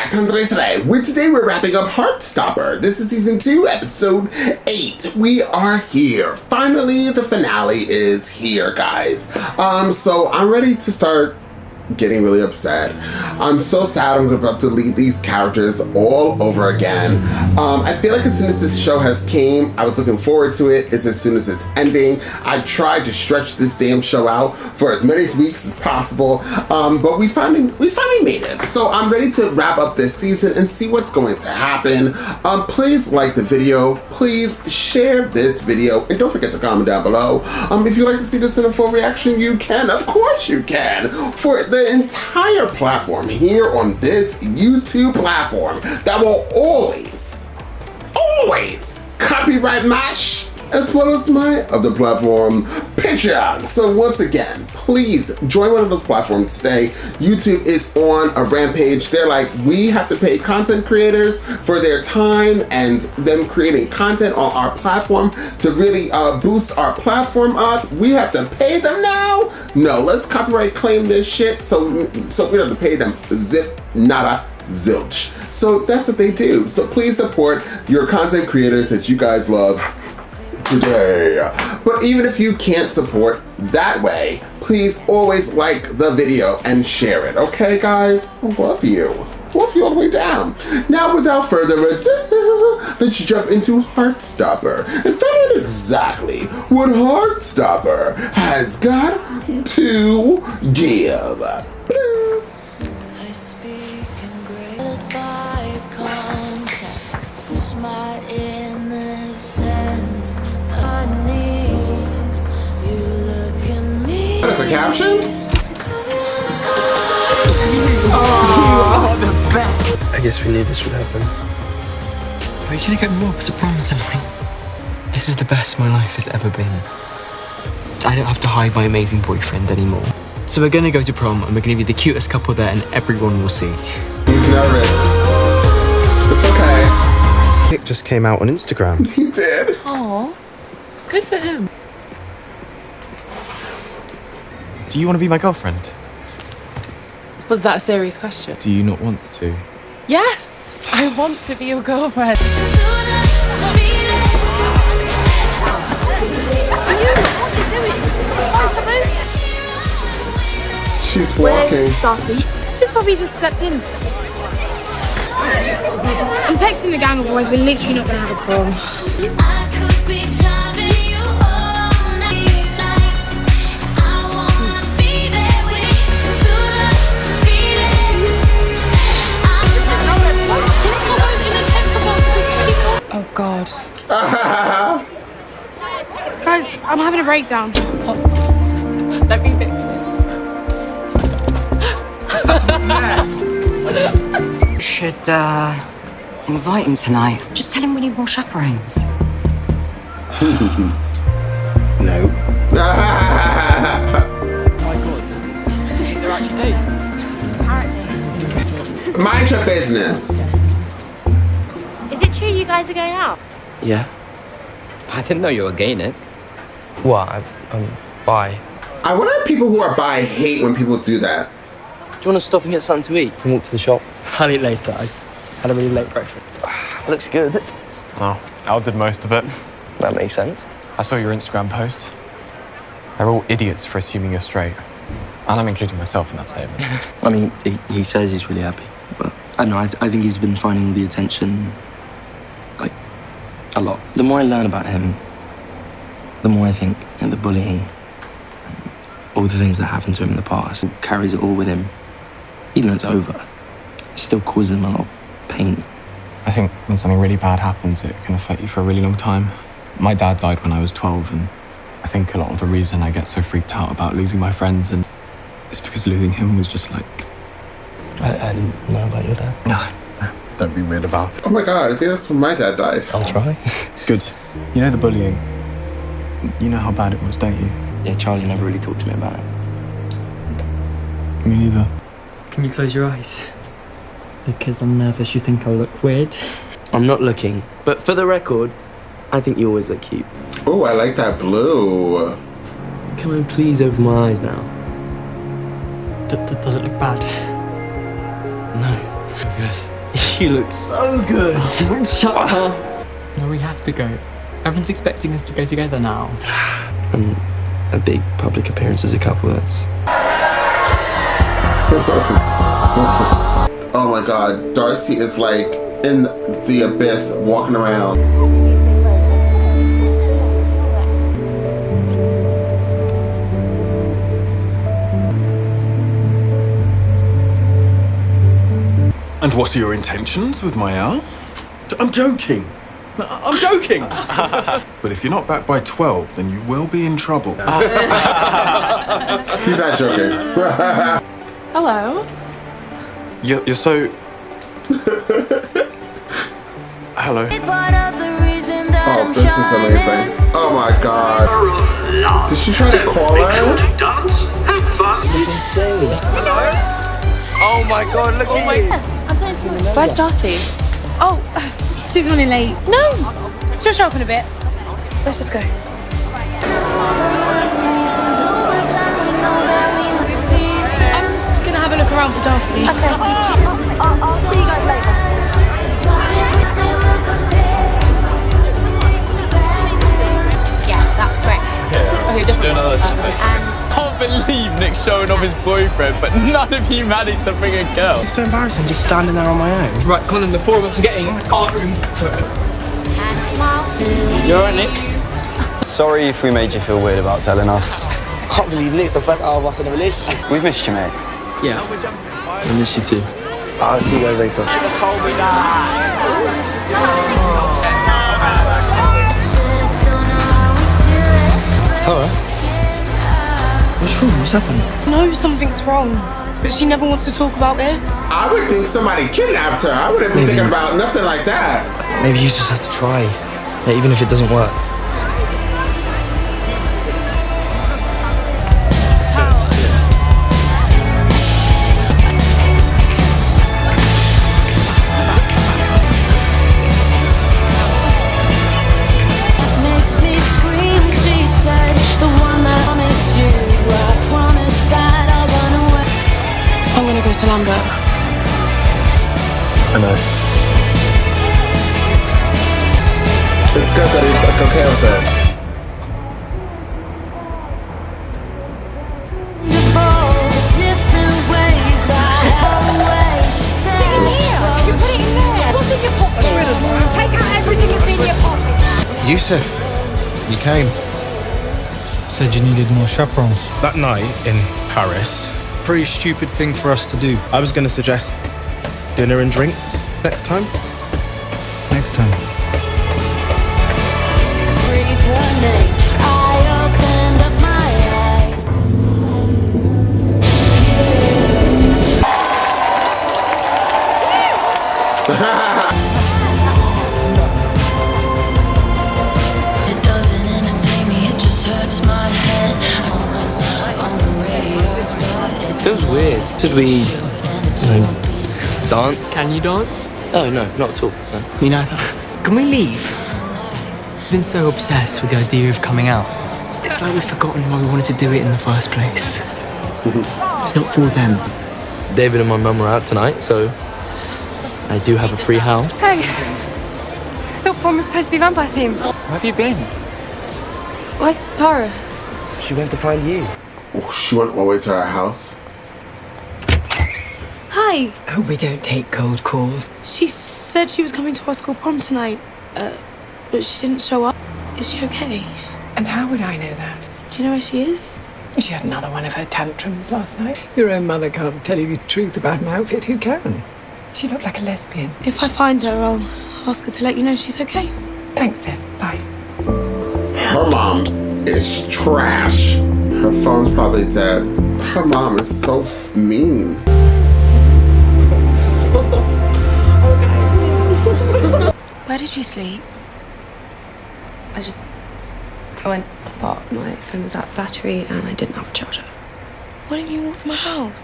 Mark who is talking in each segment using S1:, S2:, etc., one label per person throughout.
S1: back to Andres today. Today we're wrapping up Heartstopper. This is season 2, episode 8. We are here. Finally, the finale is here, guys. So I'm ready to start getting really upset. I'm so sad I'm about to leave these characters all over again. I feel like as soon as this show has came, I was looking forward to it. It's as soon as it's ending. I tried to stretch this damn show out for as many weeks as possible, but we finally made it. So I'm ready to wrap up this season and see what's going to happen. Please like the video. Please share this video, and don't forget to comment down below. If you'd like to see this in a full reaction, you can. Of course you can. For the entire platform here on this YouTube platform that will always copyright my as well as my other platform, Patreon. So once again, please join one of those platforms today. YouTube is on a rampage. They're like, we have to pay content creators for their time and them creating content on our platform to really boost our platform up. We have to pay them now? No, let's copyright claim this shit so we don't have to pay them zip, nada, zilch. So that's what they do. So please support your content creators that you guys love today. But even if you can't support that way, please always like the video and share it. Okay, guys? I love you. Love you all the way down. Now, without further ado, let's jump into Heartstopper and find out exactly what Heartstopper has got to give.
S2: I speak in great by context, push my innocence.
S1: That's a caption?
S3: Oh, the best!
S4: I guess we knew this would happen.
S3: Are you gonna get robbed to prom tonight? This is the best my life has ever been. I don't have to hide my amazing boyfriend anymore. So we're gonna go to prom and we're gonna be the cutest couple there and everyone will see.
S1: He's nervous. It's okay.
S4: It just came out on Instagram.
S1: He did.
S5: Aww. Good for him.
S6: Do you want to be my girlfriend?
S5: Was that a serious question?
S6: Do you not want to?
S5: Yes! I want to be your girlfriend.
S2: Are
S5: you? What are you doing? This is quite taboo.
S1: She's walking.
S5: Where's Darcy? This is probably just slept in. I'm texting the gang of boys. We're literally not going to have a prom.
S2: I could be driving you all night. I wanna be there with you to the feeling.
S5: Oh God. Guys, I'm having a breakdown. Let me fix it.
S7: Should invite him tonight. Just tell him we need more chaperones.
S4: No.
S3: Oh my God. They're actually dating.
S5: Apparently.
S1: Mind your business.
S8: Is it true you guys are going out?
S4: Yeah.
S9: I didn't know you were gay, Nick.
S4: What? I'm bi.
S1: I wonder if people who are bi hate when people do that.
S4: Do you want to stop and get something to eat? We can walk to the shop.
S3: I'll eat later. I had a really late breakfast.
S4: Looks good.
S6: Oh, Al did most of it.
S4: That makes sense.
S6: I saw your Instagram post. They're all idiots for assuming you're straight. And I'm including myself in that statement.
S10: I mean, he says he's really happy. But I don't know, I think he's been finding all the attention, like, a lot. The more I learn about him, the more I think the bullying, all the things that happened to him in the past, he carries it all with him. Even though it's over, it still causes him a lot of pain.
S6: I think when something really bad happens, it can affect you for a really long time. My dad died when I was 12, and I think a lot of the reason I get so freaked out about losing my friends and it's because losing him was just like...
S4: I didn't know about your dad.
S6: No, don't be weird about it.
S1: Oh my God, I think that's when my dad died.
S4: I'll try.
S6: Good. You know the bullying? You know how bad it was, don't you?
S10: Yeah, Charlie never really talked to me about it.
S6: Me neither.
S3: Can you close your eyes? Because I'm nervous you think I'll look weird.
S10: I'm not looking, but for the record, I think you always look cute.
S1: Oh, I like that blue.
S10: Come on, please open my eyes now.
S3: Does it look bad?
S10: No. Good.
S4: You look so good.
S3: Shut up. No, we have to go. Everyone's expecting us to go together now.
S10: And a big public appearance as a couple, that's...
S1: Oh my god, Darcy is like in the abyss walking around.
S11: And what are your intentions with my hour? I'm joking. I'm joking. But if you're not back by 12, then you will be in trouble.
S1: He's not joking.
S5: Hello.
S11: You're so... Hello.
S1: Oh, this is amazing. Oh my god. Did she try to call her?
S4: It's insane. Oh my god, look at you.
S5: Where's Darcy? Oh, she's running late. No, she'll show up in a bit. Let's just go.
S2: I'm
S5: gonna have a look around for Darcy.
S2: Okay. I'll see you guys later. Yeah, that's great.
S5: Okay, definitely.
S12: Can't believe Nick's showing off his boyfriend, but none of you managed to bring a girl.
S4: It's so embarrassing just standing there on my own.
S3: Right, come on then, the four of us are getting art room.
S2: And smile.
S4: You alright, Nick?
S6: Sorry if we made you feel weird about telling us.
S4: Can't believe Nick's the first out of us in a relationship.
S6: We've missed you, mate.
S3: Yeah.
S4: I miss you too. I'll see you guys later.
S3: Should have told me that.
S4: Tara? What's wrong? What's happened?
S5: No, something's wrong. But she never wants to talk about it.
S1: I would think somebody kidnapped her. I wouldn't be thinking about nothing like that.
S4: Maybe you just have to try. Like, even if it doesn't work.
S2: Makes me scream, she said. The one that promised you. I promised that I'll run away.
S5: I'm gonna go to Lambert.
S4: I know.
S1: It's good that he's like okay with it.
S2: Different ways I always say.
S5: Did you put it in there? What's in your pocket? Take out everything that's in your pocket.
S13: Yusuf, you came.
S14: Said you needed more chaperones.
S13: That night in Paris,
S14: Pretty stupid thing for us to do.
S13: I was going to suggest dinner and drinks next time.
S14: Next time.
S2: Breathe her name. I opened up my eyes. It doesn't entertain me, it just hurts my head. On the radio, but it's
S4: Feels weird. Should we, dance?
S3: Can you dance?
S4: Oh, no, not at all. No.
S3: Me neither. Can we leave? I've been so obsessed with the idea of coming out. It's like we've forgotten why we wanted to do it in the first place. It's not for them.
S4: David and my mum are out tonight, so I do have a free house.
S5: Hey. I thought prom was supposed to be vampire themed.
S3: Where have you been?
S5: Where's Tara?
S4: She went to find you.
S1: Oh, she went all the way to our house.
S5: Hi.
S7: Hope we don't take cold calls.
S5: She said she was coming to our school prom tonight, but she didn't show up. Is she okay?
S7: And how would I know that?
S5: Do you know where she is?
S7: She had another one of her tantrums last night. Your own mother can't tell you the truth about an outfit. Who can? She looked like a lesbian.
S5: If I find her, I'll ask her to let you know she's okay.
S7: Thanks then. Bye.
S1: Her mom is trash. Her phone's probably dead. Her mom is so mean.
S5: Where did you sleep?
S15: I went to the park. My phone was out of battery and I didn't have a charger.
S5: Why didn't you walk to my house?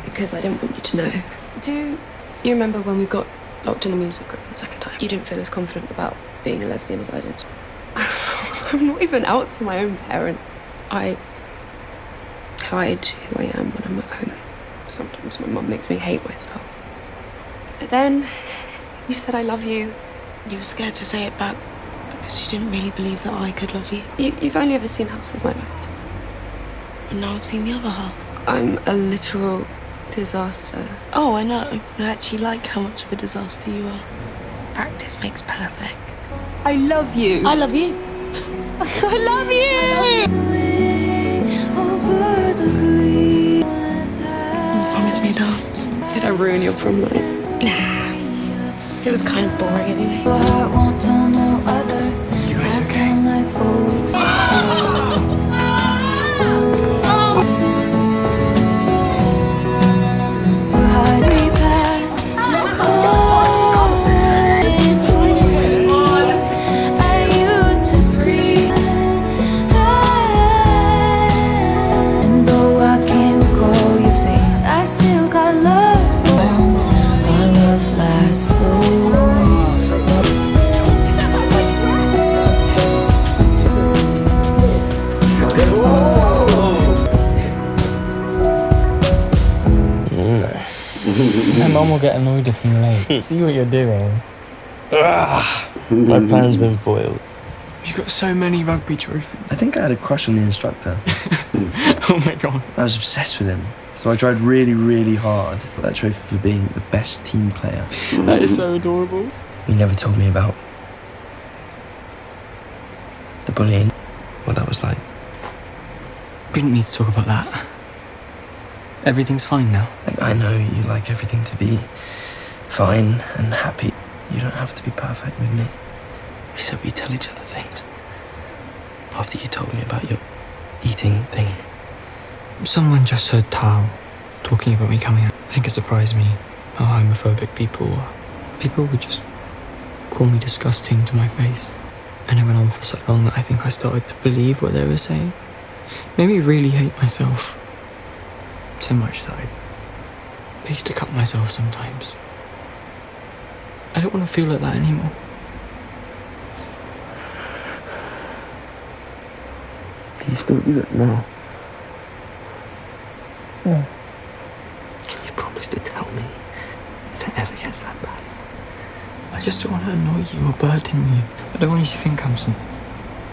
S15: Because I didn't want you to know. Do you remember when we got locked in the music room the second time? You didn't feel as confident about being a lesbian as I did. I'm not even out to my own parents. I hide who I am when I'm at home. Sometimes my mum makes me hate myself. But then you said I love you.
S5: You were scared to say it back because you didn't really believe that I could love you.
S15: You've only ever seen half of my life.
S5: And now I've seen the other half.
S15: I'm a literal disaster.
S5: Oh, I know. I actually like how much of a disaster you are. Practice makes perfect.
S15: I love you.
S5: I love you.
S15: I love you!
S5: Promise me a dance.
S15: Did I ruin your prom night?
S5: Nah. It was kind of boring anyway.
S3: You guys okay?
S14: My mum will get annoyed if I'm late. See what you're doing.
S10: My plan's been foiled.
S3: You got so many rugby trophies.
S10: I think I had a crush on the instructor.
S3: Oh my god.
S10: I was obsessed with him. So I tried really, really hard for that trophy for being the best team player.
S3: That is so adorable.
S10: He never told me about the bullying, what that was like.
S3: We didn't need to talk about that. Everything's fine now.
S10: I know you like everything to be fine and happy. You don't have to be perfect with me. We said we'd tell each other things. After you told me about your eating thing.
S3: Someone just heard Tao talking about me coming out. I think it surprised me how homophobic people would just call me disgusting to my face. And it went on for so long that I think I started to believe what they were saying. Made me really hate myself. So much that I used to cut myself sometimes. I don't want to feel like that anymore.
S10: Do you still do that now?
S3: Yeah.
S10: Can you promise to tell me if it ever gets that bad?
S3: I just don't want to annoy you or burden you. I don't want you to think I'm some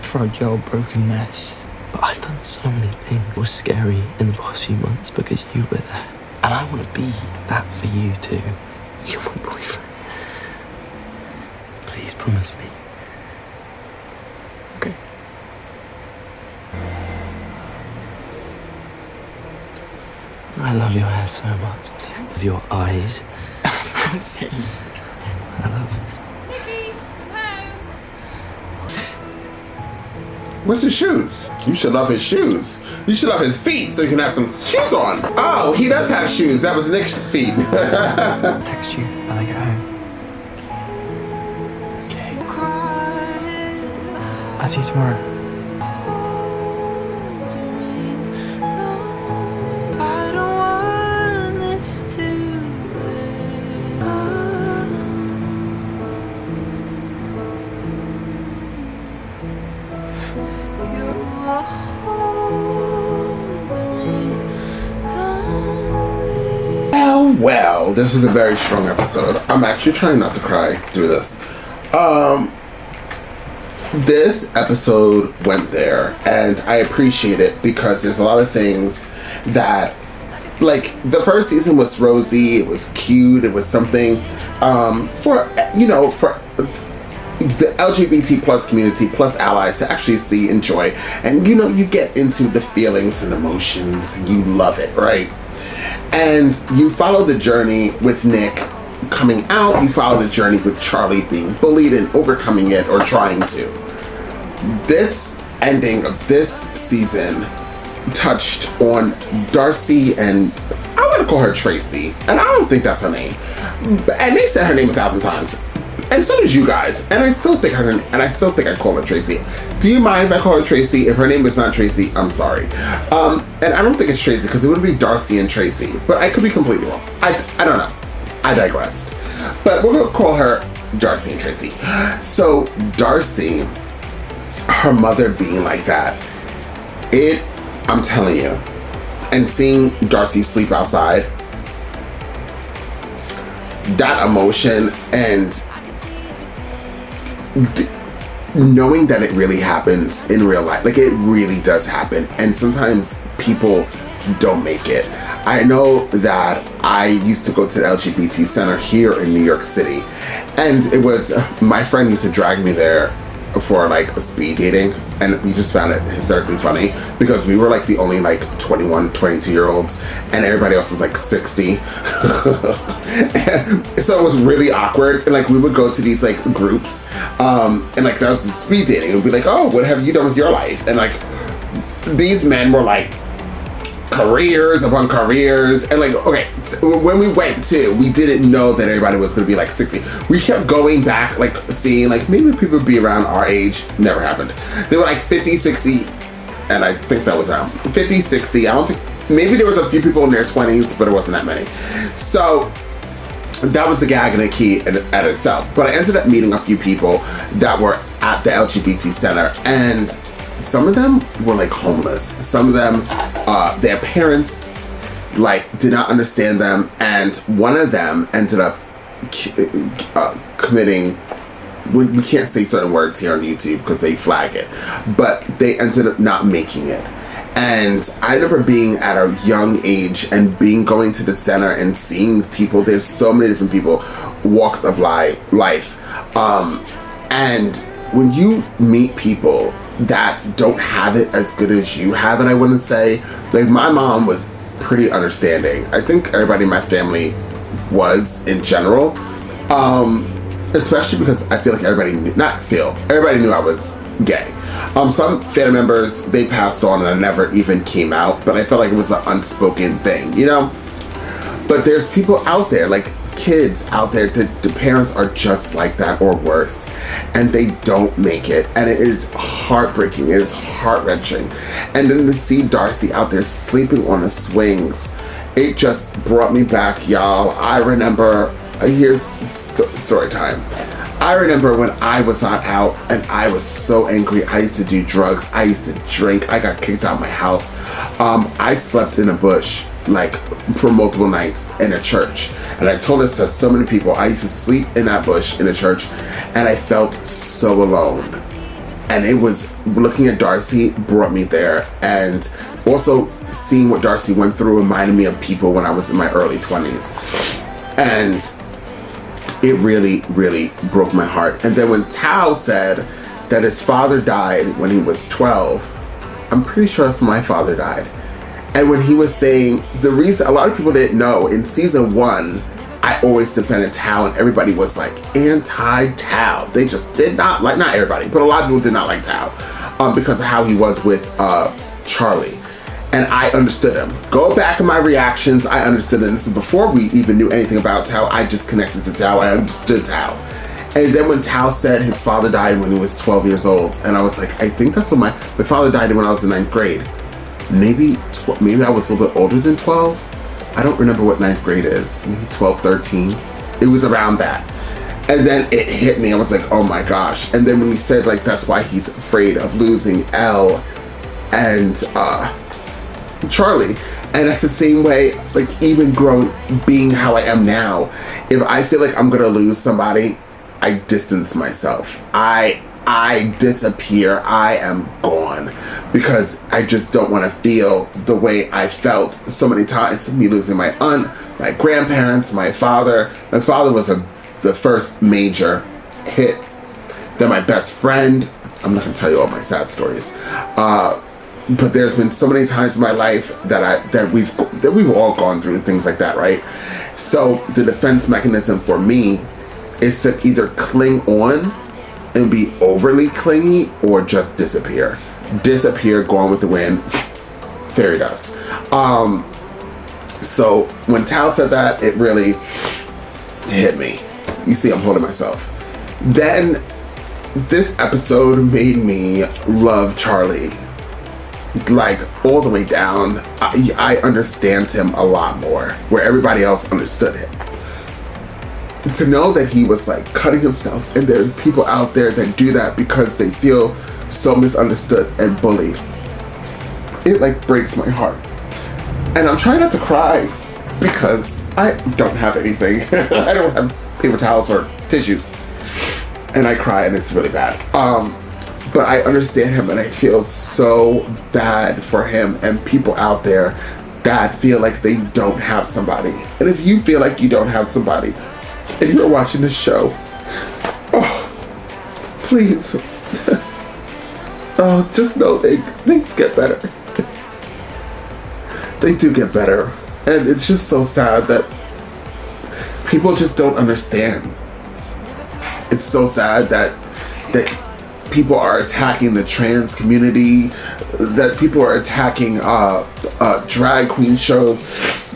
S3: fragile, broken mess.
S10: But I've done so many things that were scary in the past few months because you were there. And I want to be that for you too. You're my boyfriend. Please promise me.
S3: Okay.
S10: I love your hair so much. I love your eyes. I love.
S1: Where's his shoes? You should love his shoes. You should love his feet so you can have some shoes on. Oh, he does have shoes. That was Nick's feet.
S3: Text you when I get home. Okay. I'll see you tomorrow.
S1: Well, this is a very strong episode. I'm actually trying not to cry through this. This episode went there, and I appreciate it because there's a lot of things that, like, the first season was rosy, it was cute, it was something for the LGBT plus community plus allies to actually see, enjoy, and you get into the feelings and emotions, and you love it, right? And you follow the journey with Nick coming out, you follow the journey with Charlie being bullied and overcoming it or trying to. This ending of this season touched on Darcy and I want to call her Tracy, and I don't think that's her name. And they said her name 1,000 times. And so did you guys. And I still think I call her Tracy. Do you mind if I call her Tracy? If her name is not Tracy, I'm sorry. And I don't think it's Tracy because it would be Darcy and Tracy. But I could be completely wrong. I don't know. I digressed. But we're gonna call her Darcy and Tracy. So Darcy, her mother being like that, I'm telling you, and seeing Darcy sleep outside, that emotion and knowing that it really happens in real life. Like, it really does happen. And sometimes people don't make it. I know that I used to go to the LGBT Center here in New York City. And it was, my friend used to drag me there for like a speed dating. And we just found it hysterically funny because we were like the only like 21, 22-year-olds and everybody else was like 60. So it was really awkward. And like we would go to these like groups and like that was the speed dating. It would be like, oh, what have you done with your life? And like these men were like careers upon careers. And like, okay, so when we went to, we didn't know that everybody was going to be like 60. We kept going back, like seeing like maybe people would be around our age. Never happened. They were like 50, 60, and I think that was around 50, 60. I don't think, maybe there was a few people in their 20s, but it wasn't that many. So that was the gag and the key at itself. But I ended up meeting a few people that were at the LGBT Center, and some of them were like homeless. Some of them, their parents like did not understand them, and one of them ended up committing. We can't say certain words here on YouTube because they flag it, but they ended up not making it. And I remember being at a young age and going to the center and seeing people. There's so many different people, walks of life, and when you meet people that don't have it as good as you have it, I wouldn't say. Like, my mom was pretty understanding. I think everybody in my family was in general, especially because I feel like everybody knew I was gay. Some family members, they passed on and I never even came out, but I felt like it was an unspoken thing, you know? But there's people out there, like kids out there, that the parents are just like that or worse, and they don't make it, and it is heartbreaking. It is heart-wrenching. And then to see Darcy out there sleeping on the swings, it just brought me back, y'all. I remember, here's story time. I remember when I was not out and I was so angry. I used to do drugs. I used to drink. I got kicked out of my house. I slept in a bush like for multiple nights in a church. And I told this to so many people. I used to sleep in that bush in a church and I felt so alone. And it was, looking at Darcy brought me there. And also seeing what Darcy went through reminded me of people when I was in my early 20s. And it really, really broke my heart. And then when Tao said that his father died when he was 12, I'm pretty sure that's when my father died. And when he was saying, the reason, a lot of people didn't know, in season 1, I always defended Tao and everybody was like anti-Tao. They just did not like, not everybody, but a lot of people did not like Tao because of how he was with Charlie. And I understood him. Go back in my reactions, I understood him. This is before we even knew anything about Tao. I just connected to Tao, I understood Tao. And then when Tao said his father died when he was 12 years old, and I was like, I think that's when my father died when I was in 9th grade. Maybe I was a little bit older than 12. I don't remember what 9th grade is. Maybe 12, 13. It was around that. And then it hit me. I was like, oh my gosh. And then when he said like that's why he's afraid of losing Elle and Charlie. And that's the same way, like even being how I am now, if I feel like I'm gonna lose somebody, I distance myself. I disappear. I am gone because I just don't want to feel the way I felt so many times. Me losing my aunt, my grandparents, my father. My father was the first major hit. Then my best friend. I'm not gonna tell you all my sad stories. But there's been so many times in my life that we've all gone through things like that, right? So the defense mechanism for me is to either cling on and be overly clingy or just disappear. Disappear, go on with the wind, fairy dust. So when Tao said that, it really hit me. You see, I'm holding myself. Then this episode made me love Charlie. Like all the way down. I understand him a lot more, where everybody else understood him. To know that he was like cutting himself, and there are people out there that do that because they feel so misunderstood and bullied. It like breaks my heart. And I'm trying not to cry because I don't have anything. I don't have paper towels or tissues. And I cry and it's really bad. But I understand him and I feel so bad for him and people out there that feel like they don't have somebody. And if you feel like you don't have somebody and you're watching this show, please, just know things get better. They do get better. And it's just so sad that people just don't understand. It's so sad that people are attacking the trans community, that people are attacking drag queen shows,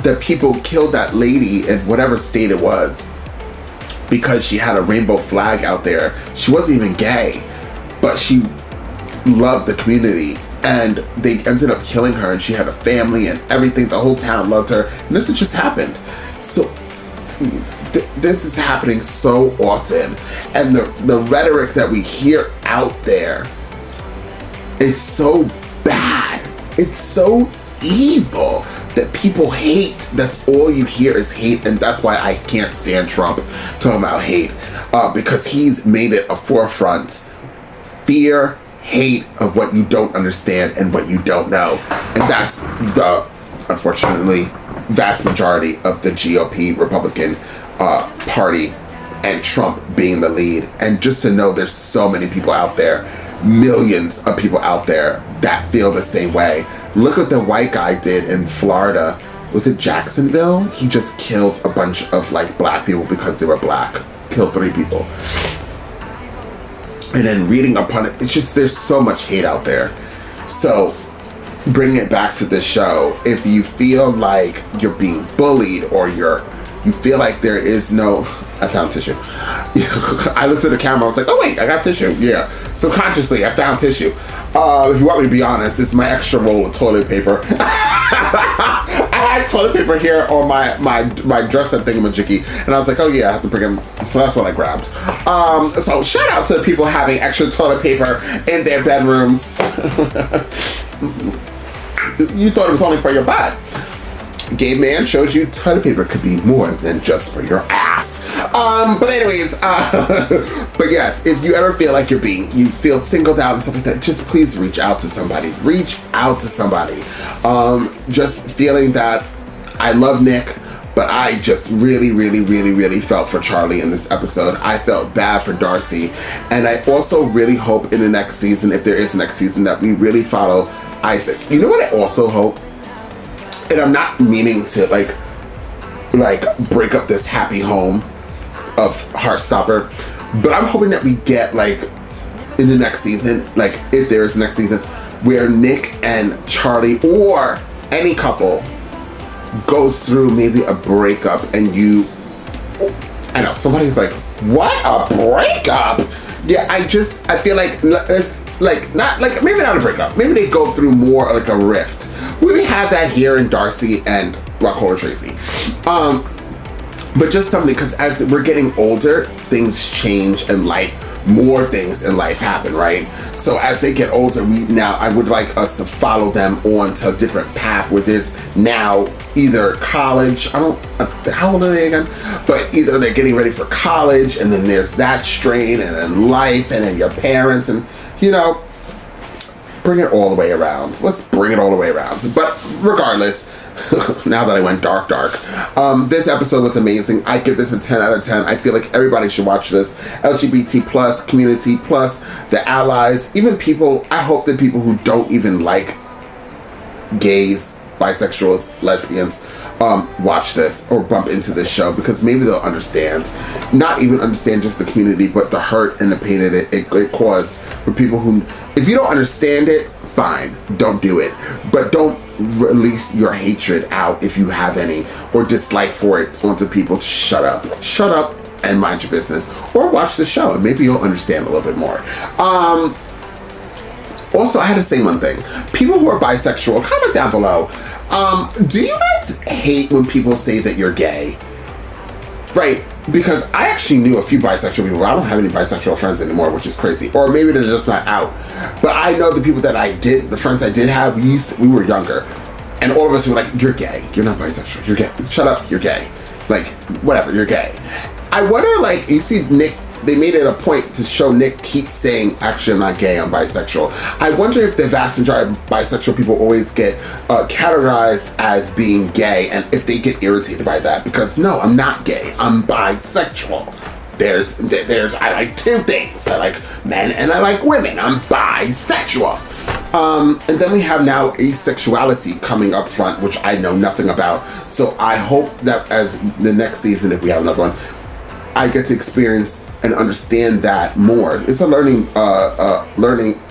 S1: that people killed that lady in whatever state it was because she had a rainbow flag out there. She wasn't even gay, but she loved the community. And they ended up killing her, and she had a family and everything. The whole town loved her. And this has just happened. So this is happening so often. And the rhetoric that we hear out there is so bad. It's so evil that people hate. That's all you hear is hate. And that's why I can't stand Trump talking about hate. Because he's made it a forefront. Fear, hate of what you don't understand and what you don't know. And that's the, unfortunately, vast majority of the GOP Republican Party, and Trump being the lead. And just to know there's so many people out there, millions of people out there that feel the same way. Look what the white guy did in Florida. Was it Jacksonville? He just killed a bunch of like black people because they were black. Killed 3 people. And then reading upon it, it's just, there's so much hate out there. So bring it back to this show. If you feel like you're being bullied or you feel like there is no, I found tissue. I looked at the camera, I was like, oh wait, I got tissue. Yeah, subconsciously I found tissue. If you want me to be honest, it's my extra roll of toilet paper. I had toilet paper here on my dress-up thingamajiggy, and I was like, oh yeah, I have to bring them. So that's what I grabbed. So shout out to people having extra toilet paper in their bedrooms. You thought it was only for your butt. Gay man shows you toilet paper could be more than just for your ass. But anyways, but yes, if you ever feel like you feel singled out and stuff like that, just please reach out to somebody. Reach out to somebody. Just feeling that I love Nick, but I just really, really, really, really felt for Charlie in this episode. I felt bad for Darcy. And I also really hope in the next season, if there is a next season, that we really follow Isaac. You know what I also hope? And I'm not meaning to like break up this happy home of Heartstopper, but I'm hoping that we get like in the next season, like if there is a next season, where Nick and Charlie or any couple goes through maybe a breakup, and I know somebody's like, what, a breakup? Yeah, I feel like it's like not like, maybe not a breakup, maybe they go through more like a rift. We have that here in Darcy and Rockholder Tracy. But just something, because as we're getting older, things change in life. More things in life happen, right? So as they get older, I would like us to follow them on to a different path where there's now either college, how old are they again? But either they're getting ready for college, and then there's that strain, and then life, and then your parents, and bring it all the way around. Let's bring it all the way around. But regardless, now that I went dark, this episode was amazing. I give this a 10 out of 10. I feel like everybody should watch this. LGBT plus, community plus, the allies, even people, I hope that people who don't even like gays, bisexuals, lesbians, watch this or bump into this show, because maybe they'll understand. Not even understand just the community, but the hurt and the pain that it caused for people who, if you don't understand it, fine, don't do it. But don't release your hatred out, if you have any, or dislike for it onto people. Shut up and mind your business, or watch the show and maybe you'll understand a little bit more. Also, I had to say one thing. People who are bisexual, comment down below. Do you guys hate when people say that you're gay? Right? Because I actually knew a few bisexual people. I don't have any bisexual friends anymore, which is crazy. Or maybe they're just not out. But I know the people that the friends I did have, we were younger. And all of us were like, you're gay. You're not bisexual. You're gay. Shut up. You're gay. Like, whatever. You're gay. I wonder, like, you see Nick, they made it a point to show Nick keep saying, actually, I'm not gay, I'm bisexual. I wonder if the vast majority of bisexual people always get categorized as being gay, and if they get irritated by that. Because no, I'm not gay. I'm bisexual. There's I like two things. I like men and I like women. I'm bisexual. And then we have now asexuality coming up front, which I know nothing about. So I hope that as the next season, if we have another one, I get to experience and understand that more. It's a learning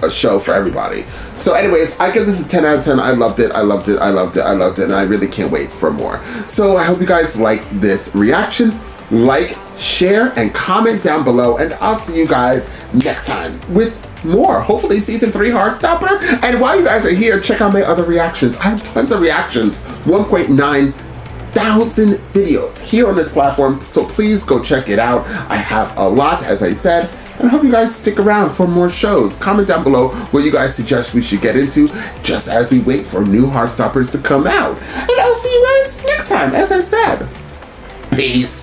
S1: show for everybody. So anyways, I give this a 10 out of 10. I loved it, and I really can't wait for more. So I hope you guys like this reaction. Like, share, and comment down below, and I'll see you guys next time with more. Hopefully season 3 Heartstopper. And while you guys are here, check out my other reactions. I have tons of reactions, 1,900 videos here on this platform, so please go check it out. I have a lot, as I said, and I hope you guys stick around for more shows. Comment down below what you guys suggest we should get into, just as we wait for new Heartstoppers to come out. And I'll see you guys next time, as I said. Peace.